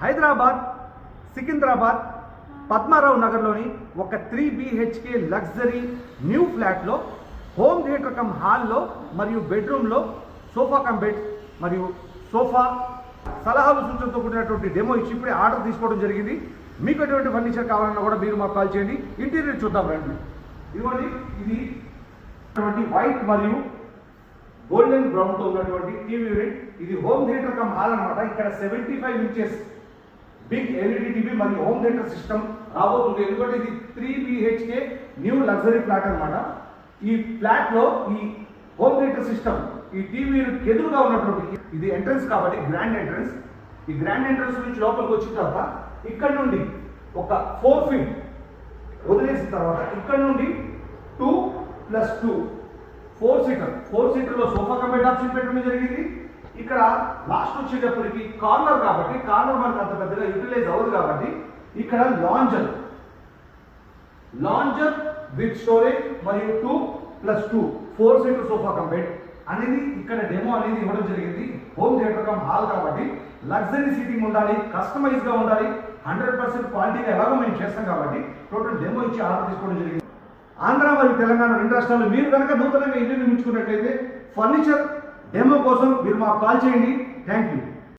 హైదరాబాద్ సికింద్రాబాద్ పద్మారావు నగర్లోని ఒక 3 BHK luxury new ఫ్లాట్లో హోమ్ థియేటర్ కమ్ హాల్లో మరియు బెడ్రూమ్లో సోఫా కమ్ బెడ్ మరియు సోఫా సలహాలు సూచనతో కూడినటువంటి డెమో ఇచ్చి ఇప్పుడే ఆర్డర్ తీసుకోవడం జరిగింది. మీకు ఎటువంటి ఫర్నిచర్ కావాలన్నా కూడా మీరు మాకు కాల్ చేయండి. ఇంటీరియర్ చూద్దాం రండి. ఇదిగోండి, ఇది వైట్ మరియు గోల్డెన్ బ్రౌన్ తో ఉన్నటువంటి టీవీ యూనిట్. ఇది హోమ్ థియేటర్ కమ్ హాల్ అనమాట. ఇక్కడ 75 ఇంచెస్ బిగ్ ఎల్ఈడి టీవీ మరియు హోమ్ థియేటర్ సిస్టమ్ రాబోతుంది. ఎందుకంటే ఇది 3 BHK న్యూ లగ్జరీ ఫ్లాట్ అనమాట. ఈ ఫ్లాట్ లో ఈ హోమ్ థియేటర్ సిస్టమ్ ఈ టీవీ యూనిట్ ఎదురుగా ఉన్నటువంటి ఇది ఎంట్రన్స్ కాబట్టి గ్రాండ్ ఎంట్రన్స్. ఈ గ్రాండ్ ఎంట్రన్స్ నుంచి లోపలికి వచ్చిన తర్వాత ఇక్కడ నుండి ఒక 4 feet వదిలేసిన తర్వాత ఇక్కడ నుండి 2+2 4 సీటర్లో సోఫా కమ్ బెడ్ ఆప్షన్ పెట్టడం జరిగింది. ఇక్కడ లాస్ట్ వచ్చేటప్పటికి కార్నర్ కాబట్టి కార్నర్ మనకు అంత పెద్దగా యూటిలైజ్ అవ్వదు కాబట్టి ఇక్కడ లాంజర్ విత్ స్టోరేజ్ మరియు 2+2 4 సీటర్ సోఫా కమ్ బెడ్ అనేది ఇక్కడ డెమో అనేది ఇవ్వడం జరిగింది. హోమ్ థియేటర్ కమ్ హాల్ కాబట్టి లగ్జరీ సీటింగ్ ఉండాలి, కస్టమైజ్ గా ఉండాలి, 100% క్వాలిటీగా ఎలాగో మేము చేస్తాం కాబట్టి టోటల్ డెమో ఇచ్చి ఆర్డర్ తీసుకోవడం జరిగింది. ఆంధ్ర మరియు తెలంగాణ 2 రాష్ట్రాల్లో మీరు కనుక నూతనంగా ఇల్లు నిర్మించుకున్నట్లయితే ఫర్నిచర్ డెమో కోసం మీరు మాకు కాల్ చేయండి. Thank you.